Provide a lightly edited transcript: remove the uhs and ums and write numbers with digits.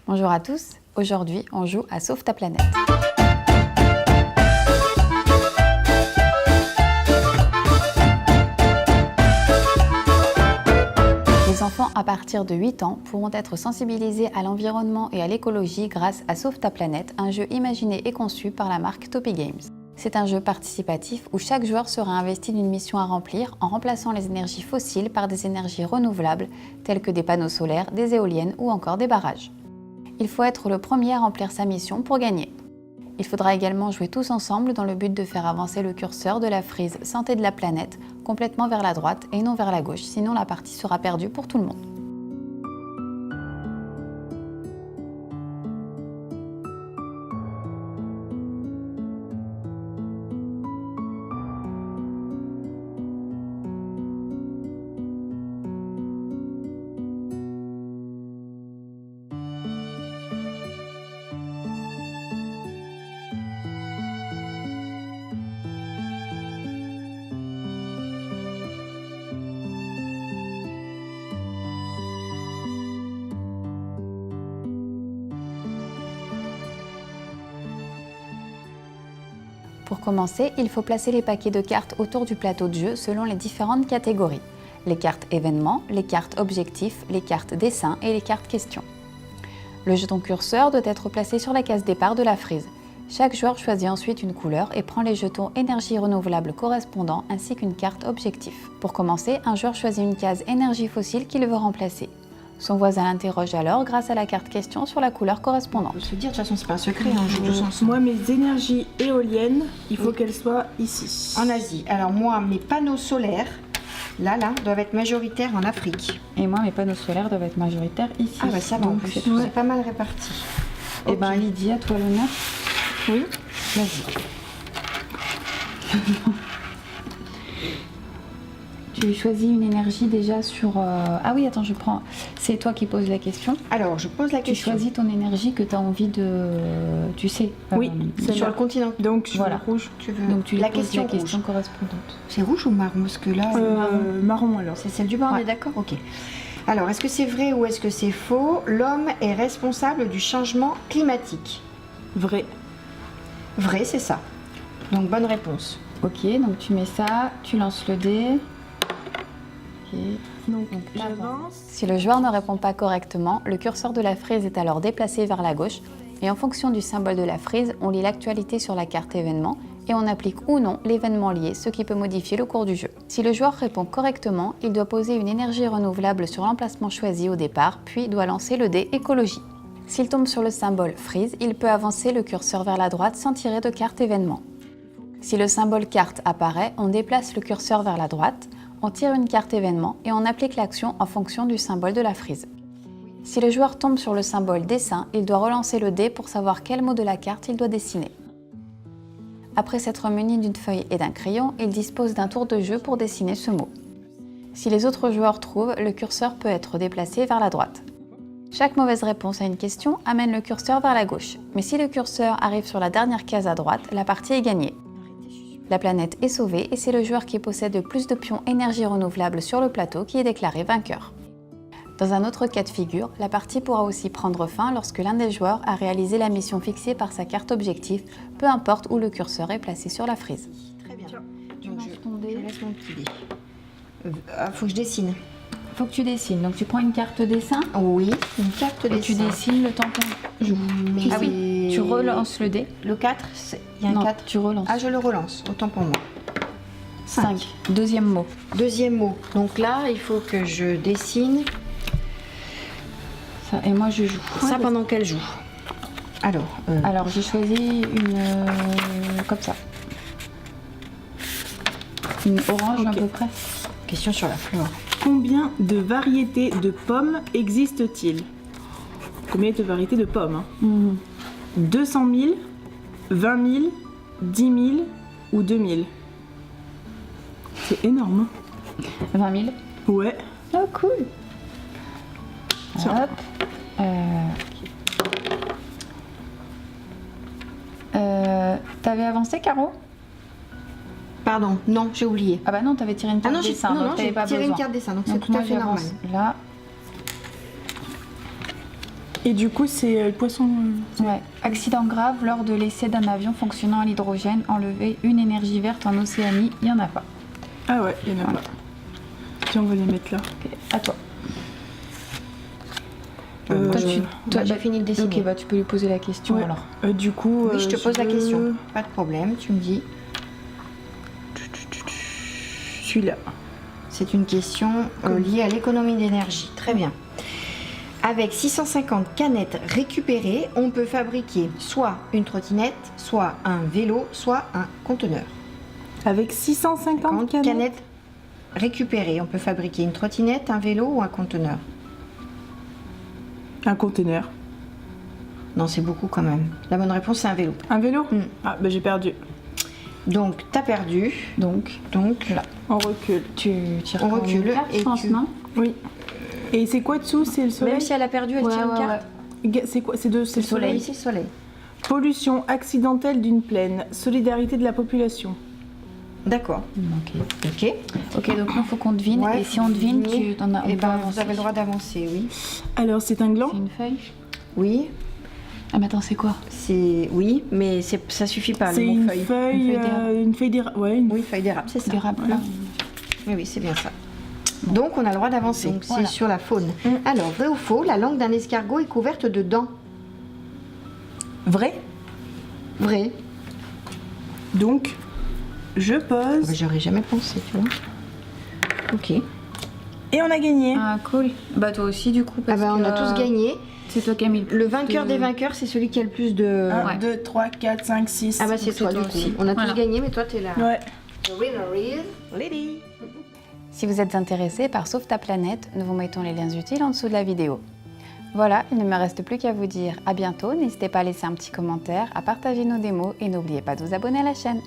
Bonjour à tous, aujourd'hui on joue à Sauve ta planète. Les enfants à partir de 8 ans pourront être sensibilisés à l'environnement et à l'écologie grâce à Sauve ta planète, un jeu imaginé et conçu par la marque Topi Games. C'est un jeu participatif où chaque joueur sera investi d'une mission à remplir en remplaçant les énergies fossiles par des énergies renouvelables telles que des panneaux solaires, des éoliennes ou encore des barrages. Il faut être le premier à remplir sa mission pour gagner. Il faudra également jouer tous ensemble dans le but de faire avancer le curseur de la frise Santé de la planète complètement vers la droite et non vers la gauche, sinon la partie sera perdue pour tout le monde. Pour commencer, il faut placer les paquets de cartes autour du plateau de jeu selon les différentes catégories. Les cartes événements, les cartes objectifs, les cartes dessins et les cartes questions. Le jeton curseur doit être placé sur la case départ de la frise. Chaque joueur choisit ensuite une couleur et prend les jetons énergie renouvelable correspondants ainsi qu'une carte objectif. Pour commencer, un joueur choisit une case énergie fossile qu'il veut remplacer. Son voisin l'interroge alors grâce à la carte question sur la couleur correspondante. On peut se dire, de toute façon, c'est pas un secret, on joue tous ensemble. Moi, mes énergies éoliennes, il faut qu'elles soient ici. En Asie. Alors moi, mes panneaux solaires, là, doivent être majoritaires en Afrique. Et moi, mes panneaux solaires doivent être majoritaires ici. Ah bah ça va, donc c'est pas mal réparti. Et ben Lydie, à toi l'honneur. Oui, vas-y. Tu choisis une énergie déjà sur... Ah oui, attends, je prends... C'est toi qui poses la question. Alors, je pose la Tu question. choisis ton énergie que tu as envie de... Tu sais. Oui, c'est Sur le continent. Donc, je Voilà. veux rouge. Tu veux Donc tu lui la poses question la question rouge. correspondante. C'est rouge ou marron? Parce que là, Marron alors. c'est celle du bas, on Ouais. est d'accord? Ok. Alors, est-ce que c'est vrai ou est-ce que c'est faux? L'homme est responsable du changement climatique. Vrai. Vrai, c'est ça. Donc, bonne réponse. Ok, donc tu mets ça, tu lances le dé. Ok. Donc, Donc, j'avance. Si le joueur ne répond pas correctement, le curseur de la frise est alors déplacé vers la gauche et en fonction du symbole de la frise, on lit l'actualité sur la carte événement et on applique ou non l'événement lié, ce qui peut modifier le cours du jeu. Si le joueur répond correctement, il doit poser une énergie renouvelable sur l'emplacement choisi au départ, puis doit lancer le dé écologie. S'il tombe sur le symbole frise, il peut avancer le curseur vers la droite sans tirer de carte événement. Si le symbole carte apparaît, on déplace le curseur vers la droite, on tire une carte événement et on applique l'action en fonction du symbole de la frise. Si le joueur tombe sur le symbole dessin, il doit relancer le dé pour savoir quel mot de la carte il doit dessiner. Après s'être muni d'une feuille et d'un crayon, il dispose d'un tour de jeu pour dessiner ce mot. Si les autres joueurs trouvent, le curseur peut être déplacé vers la droite. Chaque mauvaise réponse à une question amène le curseur vers la gauche, mais si le curseur arrive sur la dernière case à droite, la partie est gagnée. La planète est sauvée et c'est le joueur qui possède le plus de pions énergie renouvelable sur le plateau qui est déclaré vainqueur. Dans un autre cas de figure, la partie pourra aussi prendre fin lorsque l'un des joueurs a réalisé la mission fixée par sa carte objectif, peu importe où le curseur est placé sur la frise. Très bien. Tu Donc, lances ton je dé. laisse mon petit dé. Faut que je dessine. Faut que tu dessines, donc tu prends une carte dessin Oui, une carte et tu dessin. dessines le temps qu'on joue. Mais Ah oui, tu relances le dé. Le 4, il y a un Non, 4. tu relances. Ah, je le relance, autant pour moi. 5. Deuxième mot. Deuxième mot. Donc là, il faut que je dessine Ça, et moi je joue. ça pendant qu'elle joue. Alors, Alors j'ai choisi une comme ça. Une orange à Ok. peu près. question sur la fleur. Combien de variétés de pommes existe-t-il? Combien de variétés de pommes 200 000, 20 000, 10 000 ou 2 000? C'est énorme. 20 000. Ouais. Oh cool. Tiens. Hop. T'avais avancé, Caro? Pardon, non, j'ai oublié. Ah bah non, t'avais tiré une Ah carte non, j'ai dessin, donc j'ai t'avais pas tiré besoin. une carte dessin, donc c'est Donc tout moi à fait normal. j'avance là. Et du coup, c'est le poisson. Ouais. Accident grave lors de l'essai d'un avion fonctionnant à l'hydrogène, enlever une énergie verte en Océanie, il n'y en a pas. Ah ouais, il y en a Voilà. pas. Tiens, on va les mettre là. Ok, à toi. Euh, Toi, Toi, j'ai fini de dessiner. Ok, bah tu peux lui poser la question Ouais. alors. Du coup. Oui, je te pose la question. Pas de problème, tu me dis. Celui-là. C'est une question liée à l'économie d'énergie. Très bien. Avec 650 canettes récupérées, on peut fabriquer soit une trottinette, soit un vélo, soit un conteneur. Avec 650 canettes récupérées, on peut fabriquer une trottinette, un vélo ou un conteneur. Un conteneur. Non, c'est beaucoup quand même. La bonne réponse, c'est un vélo. Un vélo Mm. Ah, bah j'ai perdu. Donc, t'as perdu. Donc, Là, On recule. tu tires On ton recule carte, et je pense, tu- non? Oui. Et c'est quoi dessous? C'est le soleil? même si elle a perdu, elle Ouais, tire une ouais, carte. C'est quoi? C'est le Oui, soleil. c'est le soleil. Pollution accidentelle d'une plaine. Solidarité de la population. D'accord. Ok. Ok. Ok, donc il faut qu'on devine. Ouais, et si on devine, deviner. tu en as. Eh on peut ben, avancer. vous avez le droit d'avancer, oui. Alors, c'est un gland? C'est une feuille. Oui, Ah, mais attends, c'est quoi? c'est oui, mais ça suffit pas. C'est le mot une feuille. feuille. Une feuille d'érable. Une feuille d'érable. Ouais, une Oui, feuille d'érable, c'est ça. D'érable. Voilà. Oui, c'est bien ça. Donc, on a le droit d'avancer. Donc, C'est voilà. sur la faune. Alors, vrai ou faux, la langue d'un escargot est couverte de dents. Vrai. Vrai. Donc, je pose. J'aurais jamais pensé, tu vois. Ok. Et on a gagné. Ah, cool. Bah, toi aussi, du coup. Ah Parce ben, on a que, tous gagné. C'est toi qui as mis le plus Le vainqueur de- des vainqueurs, c'est celui qui a le plus de. 1, Ouais. 2, 3, 4, 5, 6. Ah bah c'est Donc, toi c'est du toi coup. aussi. On a Voilà. tous gagné, mais toi t'es là. Ouais. The winner is Lady. Si vous êtes intéressé par Sauve ta planète, nous vous mettons les liens utiles en dessous de la vidéo. Voilà, il ne me reste plus qu'à vous dire à bientôt. N'hésitez pas à laisser un petit commentaire, à partager nos démos et n'oubliez pas de vous abonner à la chaîne.